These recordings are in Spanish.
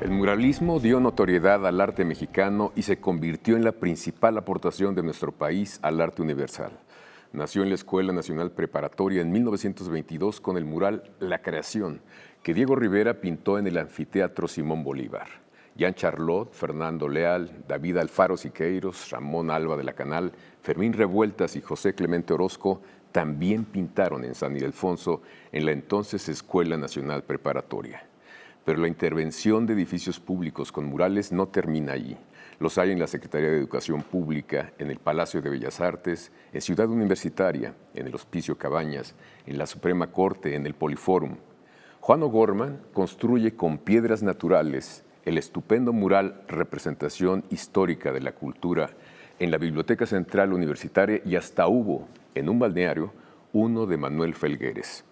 El muralismo dio notoriedad al arte mexicano y se convirtió en la principal aportación de nuestro país al arte universal. Nació en la Escuela Nacional Preparatoria en 1922 con el mural La Creación, que Diego Rivera pintó en el Anfiteatro Simón Bolívar. Jean Charlot, Fernando Leal, David Alfaro Siqueiros, Ramón Alba de la Canal, Fermín Revueltas y José Clemente Orozco también pintaron en San Ildefonso en la entonces Escuela Nacional Preparatoria. Pero la intervención de edificios públicos con murales no termina allí. Los hay en la Secretaría de Educación Pública, en el Palacio de Bellas Artes, en Ciudad Universitaria, en el Hospicio Cabañas, en la Suprema Corte, en el Poliforum. Juan O'Gorman construye con piedras naturales el estupendo mural Representación Histórica de la Cultura en la Biblioteca Central Universitaria y hasta hubo, en un balneario, uno de Manuel Felgueres.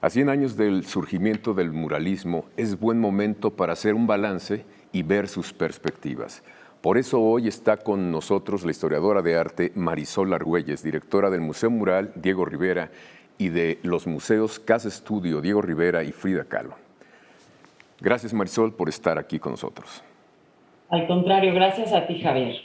A 100 años del surgimiento del muralismo, es buen momento para hacer un balance y ver sus perspectivas. Por eso hoy está con nosotros la historiadora de arte Marisol Argüelles, directora del Museo Mural Diego Rivera y de los museos Casa Estudio Diego Rivera y Frida Kahlo. Gracias, Marisol, por estar aquí con nosotros. Al contrario, gracias a ti, Javier.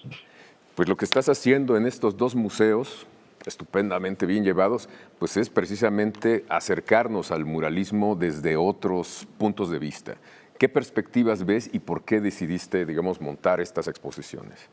Pues lo que estás haciendo en estos dos museos, estupendamente bien llevados, pues es precisamente acercarnos al muralismo desde otros puntos de vista. ¿Qué perspectivas ves y por qué decidiste, digamos, montar estas exposiciones?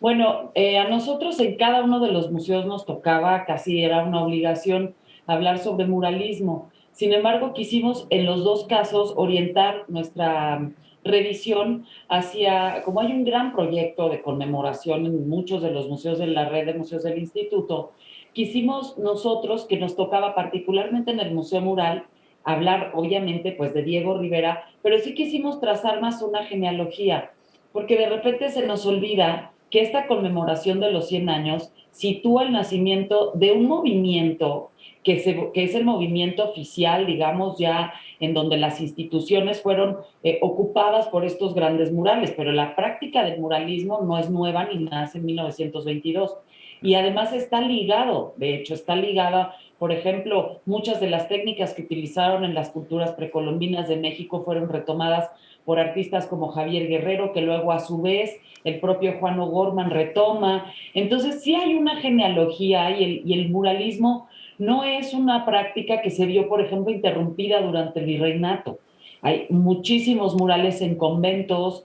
Bueno, a nosotros en cada uno de los museos nos tocaba, casi era una obligación, hablar sobre muralismo. Sin embargo, quisimos en los dos casos orientar nuestra revisión hacia, como hay un gran proyecto de conmemoración en muchos de los museos de la red de museos del instituto, quisimos nosotros, que nos tocaba particularmente en el Museo Mural, hablar obviamente pues de Diego Rivera, pero sí quisimos trazar más una genealogía, porque de repente se nos olvida que esta conmemoración de los 100 años sitúa el nacimiento de un movimiento que es el movimiento oficial, digamos, ya en donde las instituciones fueron ocupadas por estos grandes murales, pero la práctica del muralismo no es nueva ni nace en 1922. Y además está ligado, de hecho, está ligada, por ejemplo, muchas de las técnicas que utilizaron en las culturas precolombinas de México fueron retomadas por artistas como Javier Guerrero, que luego a su vez el propio Juan O'Gorman retoma. Entonces sí hay una genealogía y el muralismo no es una práctica que se vio, por ejemplo, interrumpida durante el virreinato. Hay muchísimos murales en conventos,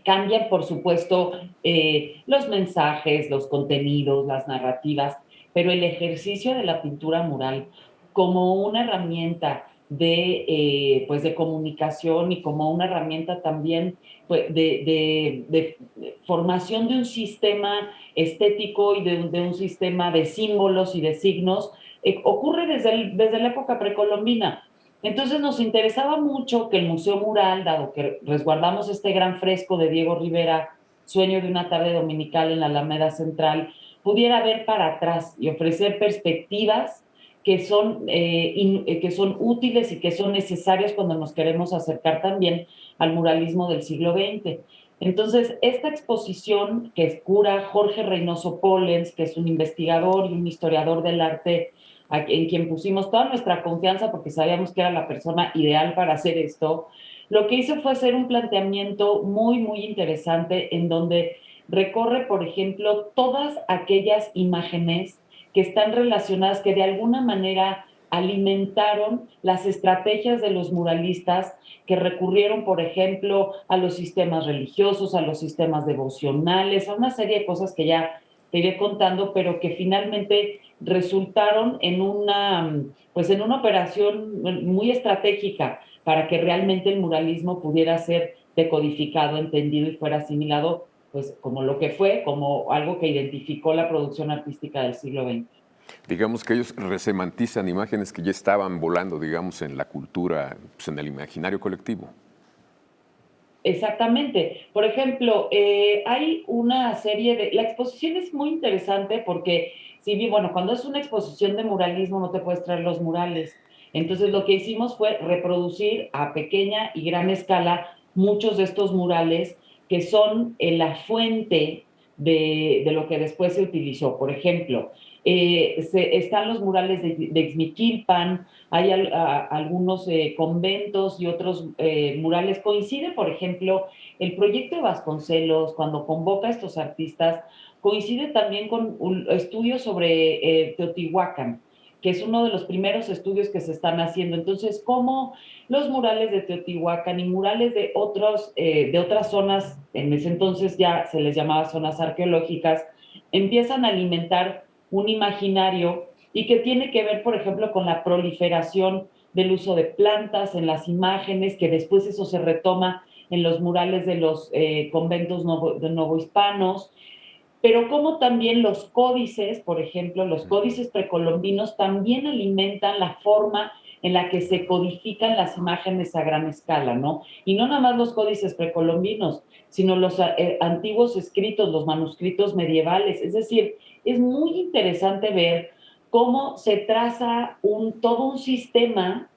cambian, por supuesto, los mensajes, los contenidos, las narrativas, pero el ejercicio de la pintura mural como una herramienta pues de comunicación y como una herramienta también pues, de formación de un sistema estético y de un sistema de símbolos y de signos, ocurre desde la época precolombina. Entonces nos interesaba mucho que el Museo Mural, dado que resguardamos este gran fresco de Diego Rivera, Sueño de una tarde dominical en la Alameda Central, pudiera ver para atrás y ofrecer perspectivas que son útiles y que son necesarias cuando nos queremos acercar también al muralismo del siglo XX. Entonces, esta exposición que cura Jorge Reynoso Pollens, que es un investigador y un historiador del arte en quien pusimos toda nuestra confianza porque sabíamos que era la persona ideal para hacer esto, lo que hizo fue hacer un planteamiento muy, muy interesante en donde recorre, por ejemplo, todas aquellas imágenes que están relacionadas, que de alguna manera alimentaron las estrategias de los muralistas que recurrieron, por ejemplo, a los sistemas religiosos, a los sistemas devocionales, a una serie de cosas que ya te iré contando, pero que finalmente resultaron pues en una operación muy estratégica para que realmente el muralismo pudiera ser decodificado, entendido y fuera asimilado pues como lo que fue, como algo que identificó la producción artística del siglo XX. Digamos que ellos resemantizan imágenes que ya estaban volando, digamos, en la cultura, pues en el imaginario colectivo. Exactamente. Por ejemplo, hay una serie de... La exposición es muy interesante porque, si bien, bueno, cuando es una exposición de muralismo no te puedes traer los murales. Entonces lo que hicimos fue reproducir a pequeña y gran escala muchos de estos murales que son la fuente de lo que después se utilizó. Por ejemplo, Están los murales de Ixmiquilpan, hay algunos conventos y otros murales. Coincide, por ejemplo, el proyecto de Vasconcelos, cuando convoca a estos artistas, coincide también con un estudio sobre Teotihuacán, que es uno de los primeros estudios que se están haciendo. Entonces, ¿cómo los murales de Teotihuacán y murales de otras zonas, en ese entonces ya se les llamaba zonas arqueológicas, empiezan a alimentar un imaginario y que tiene que ver, por ejemplo, con la proliferación del uso de plantas en las imágenes, que después eso se retoma en los murales de los conventos novohispanos, pero como también los códices, por ejemplo, los códices precolombinos también alimentan la forma en la que se codifican las imágenes a gran escala, ¿no? Y no nada más los códices precolombinos, sino los antiguos escritos, los manuscritos medievales. Es decir, es muy interesante ver cómo se traza todo un sistema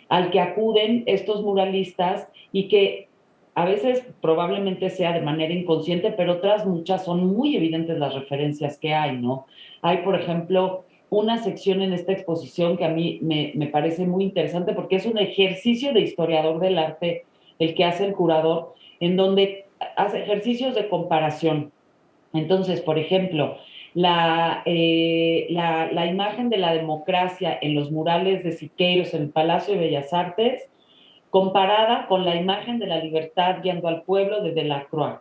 al que acuden estos muralistas y que a veces probablemente sea de manera inconsciente, pero otras muchas son muy evidentes las referencias que hay, ¿no? Hay, por ejemplo, una sección en esta exposición que a mí me parece muy interesante porque es un ejercicio de historiador del arte el que hace el curador, en donde hace ejercicios de comparación. Entonces, por ejemplo, la imagen de la democracia en los murales de Siqueiros en el Palacio de Bellas Artes, comparada con la imagen de la libertad guiando al pueblo de Delacroix,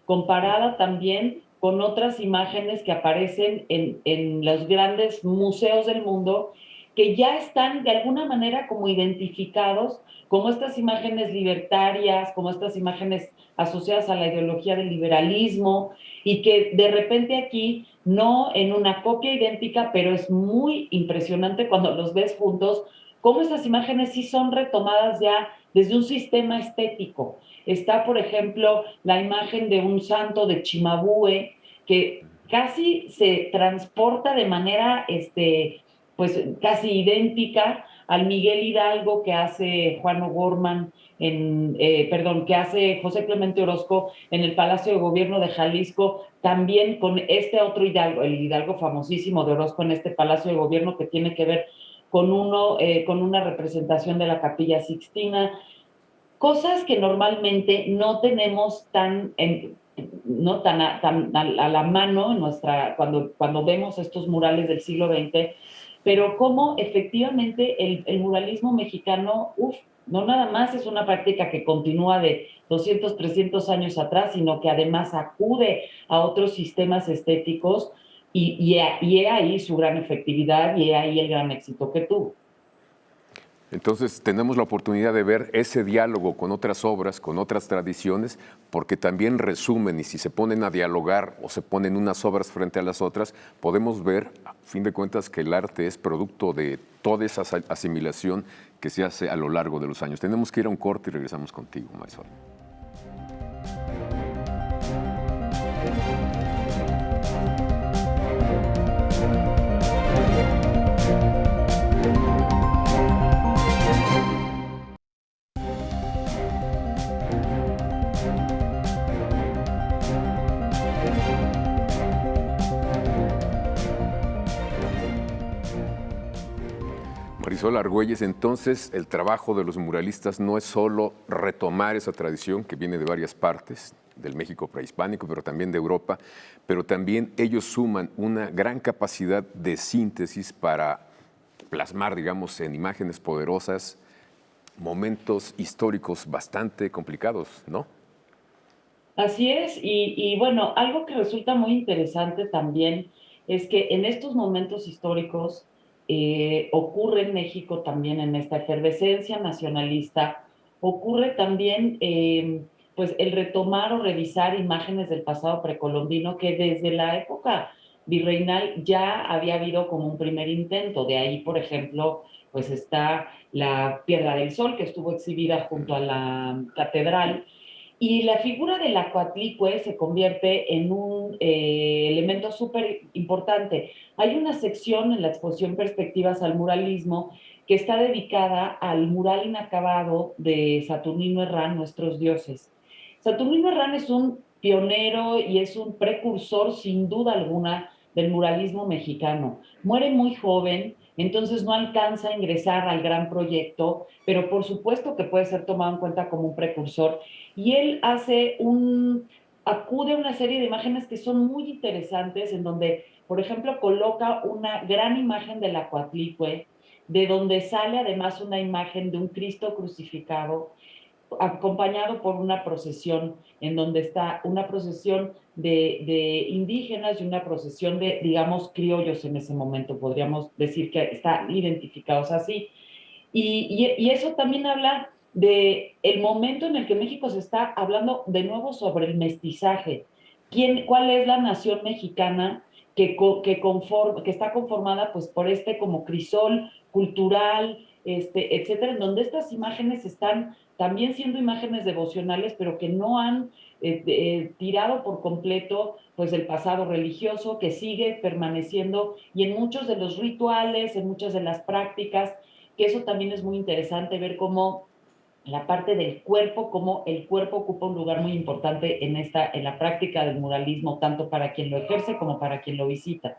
comparada también con otras imágenes que aparecen en los grandes museos del mundo, que ya están de alguna manera como identificados como estas imágenes libertarias, como estas imágenes asociadas a la ideología del liberalismo, y que de repente aquí, no en una copia idéntica, pero es muy impresionante cuando los ves juntos, cómo estas imágenes sí son retomadas ya desde un sistema estético. Está, por ejemplo, la imagen de un santo de Chimabue, que casi se transporta de manera, pues casi idéntica al Miguel Hidalgo que hace Juan O'Gorman, perdón, que hace José Clemente Orozco en el Palacio de Gobierno de Jalisco, también con este otro Hidalgo, el Hidalgo famosísimo de Orozco en este Palacio de Gobierno, que tiene que ver con una representación de la Capilla Sixtina, cosas que normalmente no tenemos no a la mano en cuando vemos estos murales del siglo XX, pero cómo efectivamente el muralismo mexicano, no nada más es una práctica que continúa de 200, 300 años atrás, sino que además acude a otros sistemas estéticos y he ahí su gran efectividad y he ahí el gran éxito que tuvo. Entonces tenemos la oportunidad de ver ese diálogo con otras obras, con otras tradiciones, porque también resumen y si se ponen a dialogar o se ponen unas obras frente a las otras, podemos ver, a fin de cuentas, que el arte es producto de toda esa asimilación que se hace a lo largo de los años. Tenemos que ir a un corte y regresamos contigo, Marisol. Marisol Argüelles, entonces el trabajo de los muralistas no es solo retomar esa tradición que viene de varias partes, del México prehispánico, pero también de Europa, pero también ellos suman una gran capacidad de síntesis para plasmar, digamos, en imágenes poderosas momentos históricos bastante complicados, ¿no? Así es, y bueno, algo que resulta muy interesante también es que en estos momentos históricos ocurre en México también en esta efervescencia nacionalista, ocurre también pues el retomar o revisar imágenes del pasado precolombino que desde la época virreinal ya había habido como un primer intento. De ahí, por ejemplo, pues está la Piedra del Sol que estuvo exhibida junto a la catedral, y la figura del Acuatlicue se convierte en un elemento súper importante. Hay una sección en la exposición Perspectivas al Muralismo que está dedicada al mural inacabado de Saturnino Herrán, Nuestros Dioses. Saturnino Herrán es un pionero y es un precursor, sin duda alguna, del muralismo mexicano. Muere muy joven, entonces no alcanza a ingresar al gran proyecto, pero por supuesto que puede ser tomado en cuenta como un precursor. Y él acude a una serie de imágenes que son muy interesantes, en donde, por ejemplo, coloca una gran imagen de la Coatlicue, de donde sale además una imagen de un Cristo crucificado, acompañado por una procesión, en donde está una procesión de indígenas y una procesión de, digamos, criollos en ese momento, podríamos decir que están identificados así. Y eso también habla de el momento en el que México se está hablando de nuevo sobre el mestizaje. ¿Cuál es la nación mexicana que está conformada pues por este como crisol cultural, etcétera, en donde estas imágenes están también siendo imágenes devocionales, pero que no han tirado por completo pues el pasado religioso, que sigue permaneciendo, y en muchos de los rituales, en muchas de las prácticas, que eso también es muy interesante ver cómo la parte del cuerpo, cómo el cuerpo ocupa un lugar muy importante en la práctica del muralismo, tanto para quien lo ejerce como para quien lo visita.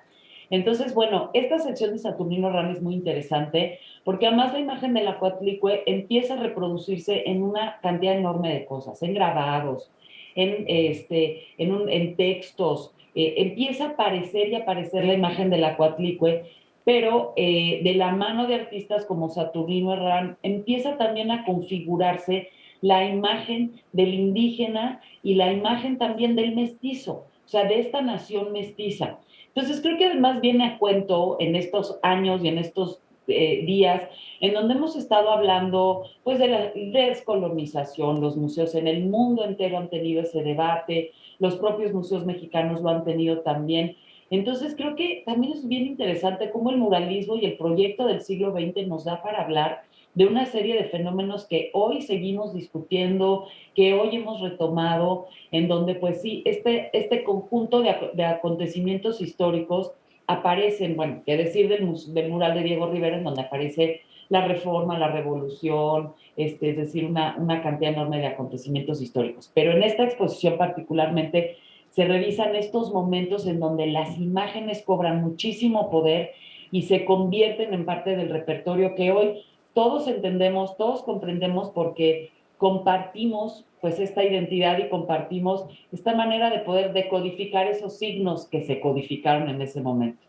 Entonces, bueno, esta sección de Saturnino Ran es muy interesante porque además la imagen de la Coatlicue empieza a reproducirse en una cantidad enorme de cosas, en grabados, en textos, empieza a aparecer y aparecer la imagen de la Coatlicue, pero de la mano de artistas como Saturnino Herrán empieza también a configurarse la imagen del indígena y la imagen también del mestizo, o sea, de esta nación mestiza. Entonces creo que además viene a cuento en estos años y en estos días en donde hemos estado hablando pues de la descolonización. Los museos en el mundo entero han tenido ese debate, los propios museos mexicanos lo han tenido también. Entonces creo que también es bien interesante cómo el muralismo y el proyecto del siglo XX nos da para hablar de una serie de fenómenos que hoy seguimos discutiendo, que hoy hemos retomado, en donde pues sí, este conjunto de acontecimientos históricos aparecen, bueno, qué decir del mural de Diego Rivera, en donde aparece la reforma, la revolución, es decir, una cantidad enorme de acontecimientos históricos. Pero en esta exposición particularmente se revisan estos momentos en donde las imágenes cobran muchísimo poder y se convierten en parte del repertorio que hoy todos entendemos, todos comprendemos, porque compartimos pues esta identidad y compartimos esta manera de poder decodificar esos signos que se codificaron en ese momento.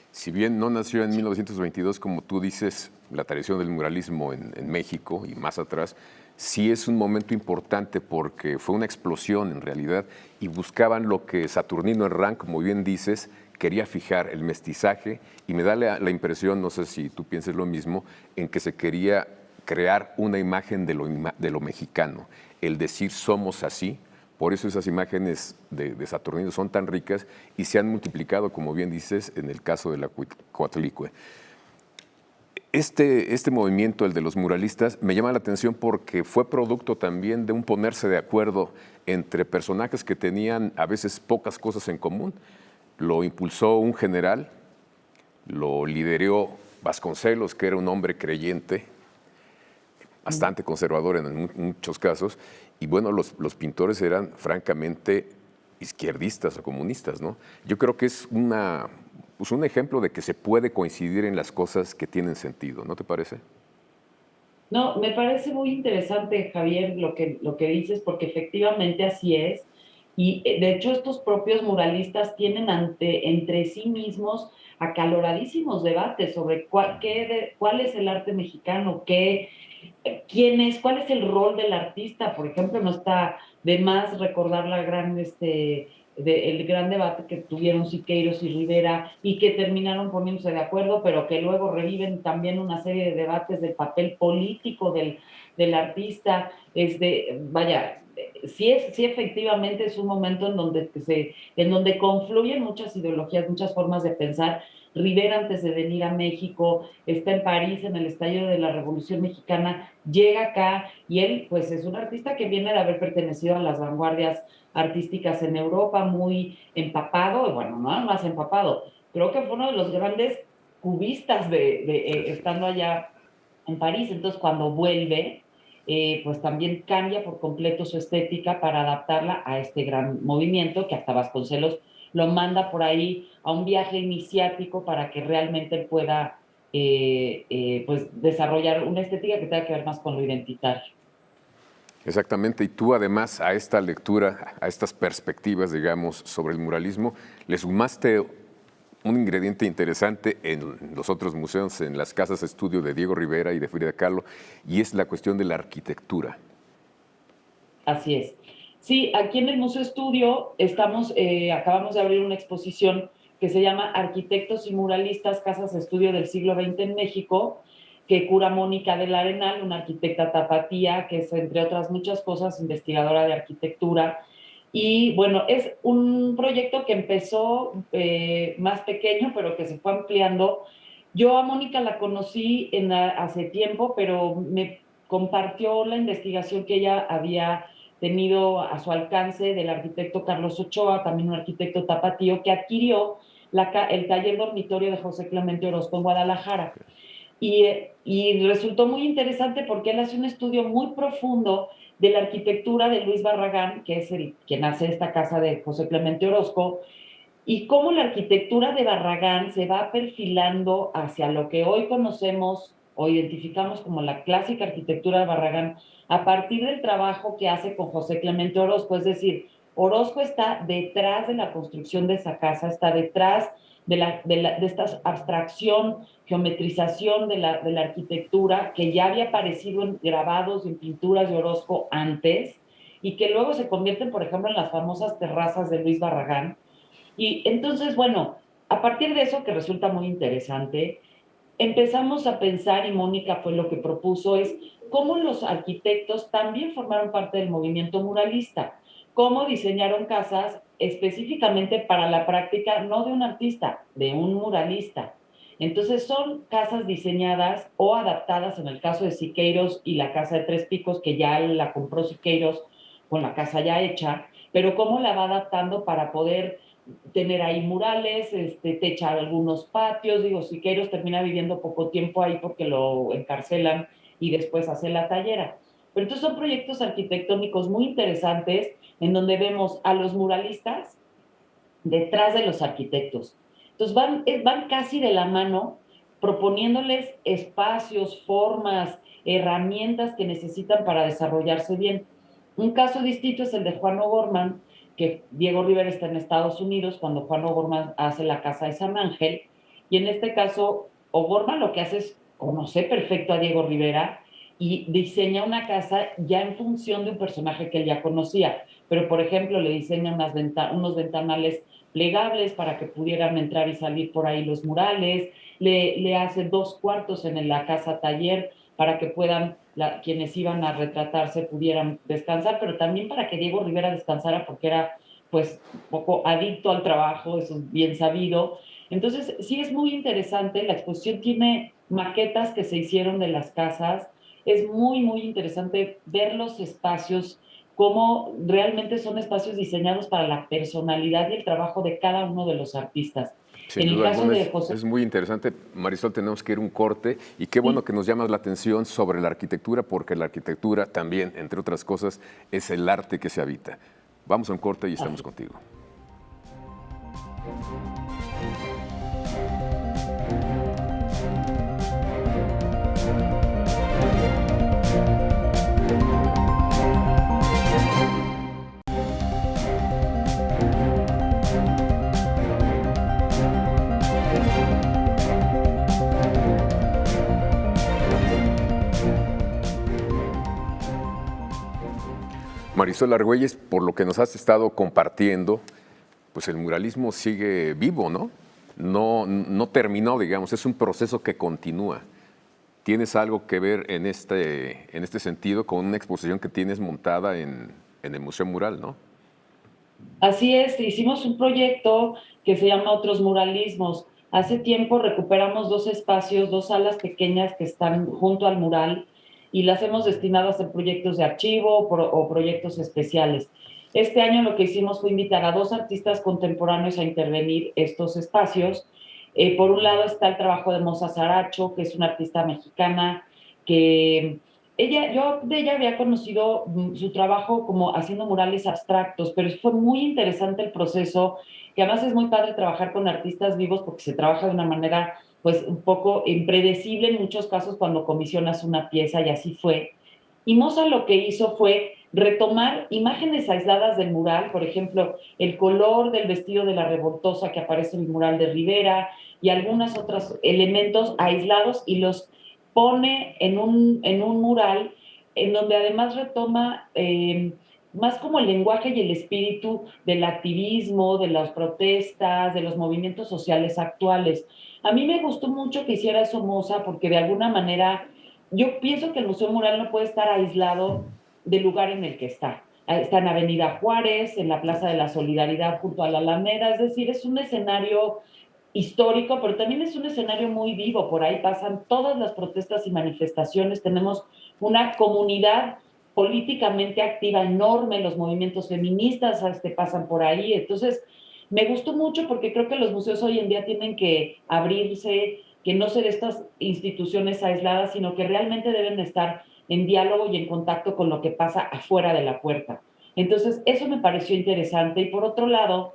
Si bien no nació en 1922, como tú dices, la tradición del muralismo en México y más atrás, sí es un momento importante porque fue una explosión en realidad y buscaban lo que Saturnino Herrán, como bien dices, quería fijar, el mestizaje, y me da la impresión, no sé si tú piensas lo mismo, en que se quería crear una imagen de lo mexicano, el decir somos así. Por eso esas imágenes de Saturnino son tan ricas y se han multiplicado, como bien dices, en el caso de la Coatlicue. Este movimiento, el de los muralistas, me llama la atención porque fue producto también de un ponerse de acuerdo entre personajes que tenían a veces pocas cosas en común. Lo impulsó un general, lo lideró Vasconcelos, que era un hombre creyente, bastante conservador en muchos casos, y bueno, los pintores eran francamente izquierdistas o comunistas, ¿no? Yo creo que es pues un ejemplo de que se puede coincidir en las cosas que tienen sentido, ¿no te parece? No, me parece muy interesante, Javier, lo que dices, porque efectivamente así es. Y de hecho estos propios muralistas tienen entre sí mismos acaloradísimos debates sobre cuál es el arte mexicano, cuál es el rol del artista. Por ejemplo, no está de más recordar el gran debate que tuvieron Siqueiros y Rivera y que terminaron poniéndose de acuerdo, pero que luego reviven también una serie de debates del papel político del artista. Vaya, sí efectivamente es un momento en donde confluyen muchas ideologías, muchas formas de pensar. Rivera, antes de venir a México, está en París en el estallido de la Revolución Mexicana, llega acá y él pues es un artista que viene de haber pertenecido a las vanguardias artísticas en Europa, muy empapado, bueno, no más empapado, creo que fue uno de los grandes cubistas estando allá en París. Entonces cuando vuelve, pues también cambia por completo su estética para adaptarla a este gran movimiento que hasta Vasconcelos lo manda por ahí a un viaje iniciático para que realmente pueda pues desarrollar una estética que tenga que ver más con lo identitario. Exactamente, y tú además a esta lectura, a estas perspectivas, digamos, sobre el muralismo, le sumaste un ingrediente interesante en los otros museos, en las casas de estudio de Diego Rivera y de Frida Kahlo, y es la cuestión de la arquitectura. Así es. Sí, aquí en el Museo Estudio acabamos de abrir una exposición que se llama Arquitectos y Muralistas, Casas de Estudio del siglo XX en México, que cura Mónica del Arenal, una arquitecta tapatía, que es, entre otras muchas cosas, investigadora de arquitectura. Y bueno, es un proyecto que empezó más pequeño, pero que se fue ampliando. Yo a Mónica la conocí hace tiempo, pero me compartió la investigación que ella había tenido a su alcance del arquitecto Carlos Ochoa, también un arquitecto tapatío, que adquirió el taller dormitorio de José Clemente Orozco en Guadalajara. Y resultó muy interesante porque él hace un estudio muy profundo de la arquitectura de Luis Barragán, que es quien hace esta casa de José Clemente Orozco, y cómo la arquitectura de Barragán se va perfilando hacia lo que hoy conocemos o identificamos como la clásica arquitectura de Barragán a partir del trabajo que hace con José Clemente Orozco. Es decir, Orozco está detrás de la construcción de esa casa, está detrás de esta abstracción, geometrización de la arquitectura que ya había aparecido en grabados y en pinturas de Orozco antes y que luego se convierten, por ejemplo, en las famosas terrazas de Luis Barragán. Y entonces, bueno, a partir de eso que resulta muy interesante, empezamos a pensar, y Mónica fue lo que propuso, es cómo los arquitectos también formaron parte del movimiento muralista, cómo diseñaron casas específicamente para la práctica, no de un artista, de un muralista. Entonces son casas diseñadas o adaptadas, en el caso de Siqueiros y la casa de Tres Picos, que ya la compró Siqueiros con la casa ya hecha, pero cómo la va adaptando para poder tener ahí murales, techar algunos patios. Digo, Siqueiros termina viviendo poco tiempo ahí porque lo encarcelan y después hace la tallera. Pero entonces son proyectos arquitectónicos muy interesantes en donde vemos a los muralistas detrás de los arquitectos. Entonces van casi de la mano proponiéndoles espacios, formas, herramientas que necesitan para desarrollarse bien. Un caso distinto es el de Juan O'Gorman, que Diego Rivera está en Estados Unidos cuando Juan O'Gorman hace la casa de San Ángel, y en este caso O'Gorman lo que hace es conocer perfecto a Diego Rivera y diseña una casa ya en función de un personaje que él ya conocía, pero por ejemplo le diseña unos ventanales plegables para que pudieran entrar y salir por ahí los murales, le hace 2 cuartos en la casa taller para que puedan quienes iban a retratarse pudieran descansar, pero también para que Diego Rivera descansara porque era pues un poco adicto al trabajo, eso es bien sabido. Entonces sí es muy interesante, la exposición tiene maquetas que se hicieron de las casas, es muy, muy interesante ver los espacios, cómo realmente son espacios diseñados para la personalidad y el trabajo de cada uno de los artistas. Sin En el duda caso alguna de José... es muy interesante. Marisol, tenemos que ir a un corte y qué bueno Sí. que nos llamas la atención sobre la arquitectura, porque la arquitectura también, entre otras cosas, es el arte que se habita. Vamos a un corte y estamos contigo. Marisol Argüelles, por lo que nos has estado compartiendo, pues el muralismo sigue vivo, ¿no? No terminó, digamos, es un proceso que continúa. ¿Tienes algo que ver en este sentido con una exposición que tienes montada en el Museo Mural, no? Así es, hicimos un proyecto que se llama Otros Muralismos. Hace tiempo recuperamos 2 espacios, 2 salas pequeñas que están junto al mural y las hemos destinado a hacer proyectos de archivo o proyectos especiales. Este año lo que hicimos fue invitar a 2 artistas contemporáneos a intervenir estos espacios. Por un lado está el trabajo de Moza Saracho, que es una artista mexicana que yo de ella había conocido su trabajo como haciendo murales abstractos, pero fue muy interesante el proceso, que además es muy padre trabajar con artistas vivos porque se trabaja de una manera pues un poco impredecible en muchos casos cuando comisionas una pieza y así fue. Y Moza lo que hizo fue retomar imágenes aisladas del mural, por ejemplo, el color del vestido de la revoltosa que aparece en el mural de Rivera y algunos otros elementos aislados y los pone en un mural en donde además retoma más como el lenguaje y el espíritu del activismo, de las protestas, de los movimientos sociales actuales. A mí me gustó mucho que hiciera eso Moza porque de alguna manera yo pienso que el Museo Mural no puede estar aislado del lugar en el que está. Está en Avenida Juárez, en la Plaza de la Solidaridad junto a la Alameda, es decir, es un escenario histórico, pero también es un escenario muy vivo, por ahí pasan todas las protestas y manifestaciones, tenemos una comunidad políticamente activa enorme, los movimientos feministas pasan por ahí, entonces me gustó mucho porque creo que los museos hoy en día tienen que abrirse, que no ser estas instituciones aisladas, sino que realmente deben de estar en diálogo y en contacto con lo que pasa afuera de la puerta. Entonces, eso me pareció interesante. Y por otro lado,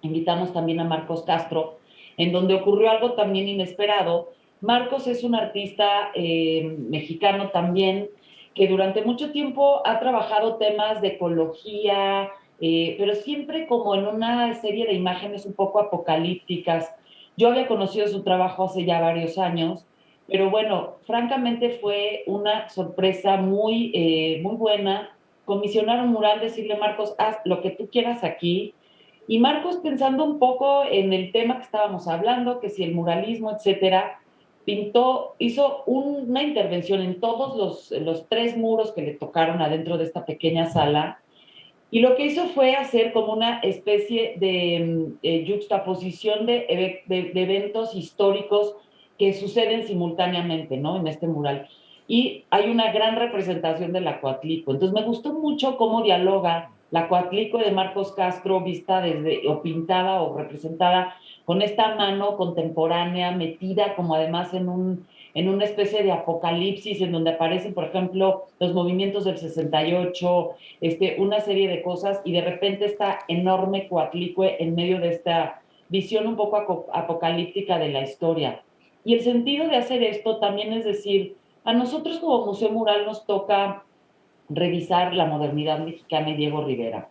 invitamos también a Marcos Castro, en donde ocurrió algo también inesperado. Marcos es un artista mexicano también, que durante mucho tiempo ha trabajado temas de ecología, pero siempre como en una serie de imágenes un poco apocalípticas. Yo había conocido su trabajo hace ya varios años, pero bueno, francamente fue una sorpresa muy buena comisionar un mural, decirle, Marcos, haz lo que tú quieras aquí. Y Marcos, pensando un poco en el tema que estábamos hablando, que si el muralismo, etcétera, hizo una intervención en todos los tres muros que le tocaron adentro de esta pequeña sala. Y lo que hizo fue hacer como una especie de juxtaposición de eventos históricos que suceden simultáneamente, ¿no? En este mural. Y hay una gran representación de la Coatlico. Entonces me gustó mucho cómo dialoga la Coatlico de Marcos Castro, vista desde, o pintada o representada con esta mano contemporánea, metida como además en una especie de apocalipsis, en donde aparecen, por ejemplo, los movimientos del 68, una serie de cosas, y de repente está enorme Coatlicue en medio de esta visión un poco apocalíptica de la historia. Y el sentido de hacer esto también es decir, a nosotros como Museo Mural nos toca revisar la modernidad mexicana y Diego Rivera.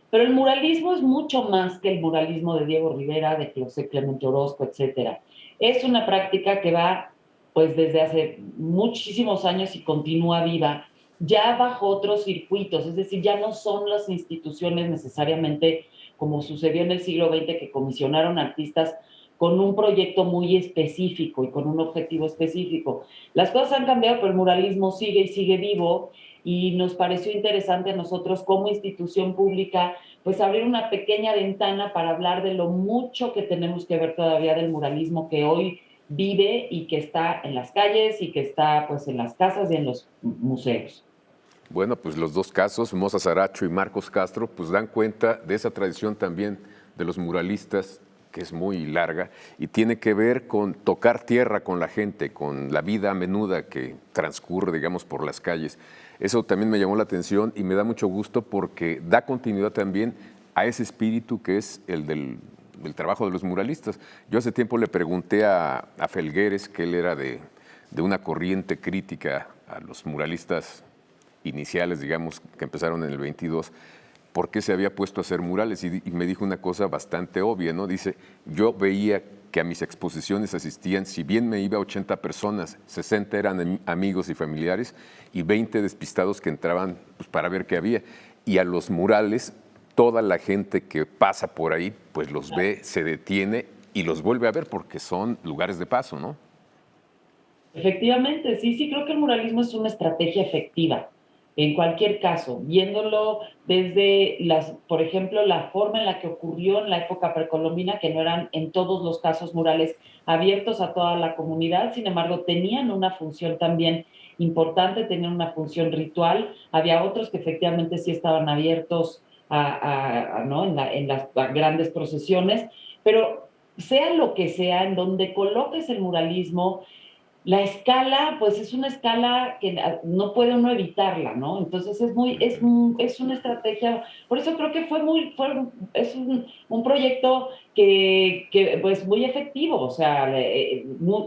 Pero el muralismo es mucho más que el muralismo de Diego Rivera, de José Clemente Orozco, etcétera. Es una práctica que va pues desde hace muchísimos años y continúa viva, ya bajo otros circuitos, es decir, ya no son las instituciones necesariamente como sucedió en el siglo XX que comisionaron artistas con un proyecto muy específico y con un objetivo específico. Las cosas han cambiado, pero el muralismo sigue y sigue vivo y nos pareció interesante a nosotros como institución pública pues abrir una pequeña ventana para hablar de lo mucho que tenemos que ver todavía del muralismo que hoy vive y que está en las calles y que está pues en las casas y en los museos. Bueno, pues los dos casos, Moza Saracho y Marcos Castro, pues dan cuenta de esa tradición también de los muralistas, que es muy larga, y tiene que ver con tocar tierra con la gente, con la vida menuda que transcurre, digamos, por las calles. Eso también me llamó la atención y me da mucho gusto porque da continuidad también a ese espíritu que es el del trabajo de los muralistas. Yo hace tiempo le pregunté a Felgueres, que él era de una corriente crítica a los muralistas iniciales, digamos, que empezaron en el 22, por qué se había puesto a hacer murales y me dijo una cosa bastante obvia, ¿no? Dice, yo veía que a mis exposiciones asistían, si bien me iba 80 personas, 60 eran amigos y familiares y 20 despistados que entraban pues, para ver qué había. Y a los murales, toda la gente que pasa por ahí, pues los ve, se detiene y los vuelve a ver porque son lugares de paso, ¿no? Efectivamente, sí, creo que el muralismo es una estrategia efectiva. En cualquier caso, viéndolo desde por ejemplo, la forma en la que ocurrió en la época precolombina, que no eran en todos los casos murales abiertos a toda la comunidad, sin embargo, tenían una función también importante, tenían una función ritual. Había otros que efectivamente sí estaban abiertos ¿no? en las grandes procesiones, pero sea lo que sea, en donde coloques el muralismo, La escala, pues es una escala que no puede uno evitarla, ¿no? Entonces es una estrategia, por eso creo que es un proyecto que, pues muy efectivo, o sea,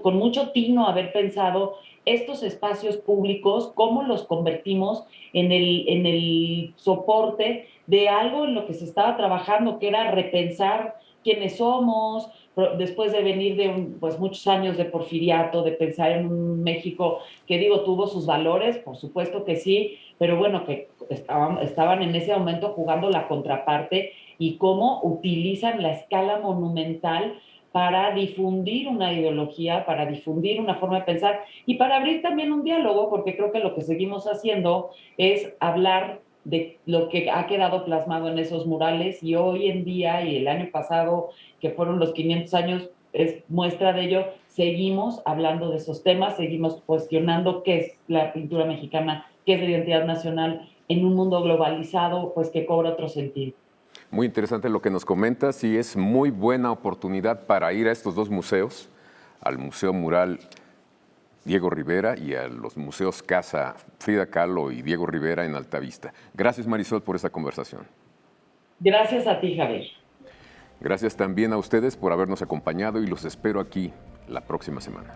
con mucho tino haber pensado estos espacios públicos, cómo los convertimos en el soporte de algo en lo que se estaba trabajando, que era repensar quiénes somos, después de venir de pues muchos años de porfiriato, de pensar en un México que digo, tuvo sus valores, por supuesto que sí, pero bueno, que estaban en ese momento jugando la contraparte y cómo utilizan la escala monumental para difundir una ideología, para difundir una forma de pensar y para abrir también un diálogo, porque creo que lo que seguimos haciendo es hablar de lo que ha quedado plasmado en esos murales y hoy en día y el año pasado, que fueron los 500 años, es muestra de ello, seguimos hablando de esos temas, seguimos cuestionando qué es la pintura mexicana, qué es la identidad nacional en un mundo globalizado, pues que cobra otro sentido. Muy interesante lo que nos comentas y es muy buena oportunidad para ir a estos dos museos, al Museo Mural Diego Rivera y a los museos Casa Frida Kahlo y Diego Rivera en Altavista. Gracias, Marisol, por esta conversación. Gracias a ti, Javier. Gracias también a ustedes por habernos acompañado y los espero aquí la próxima semana.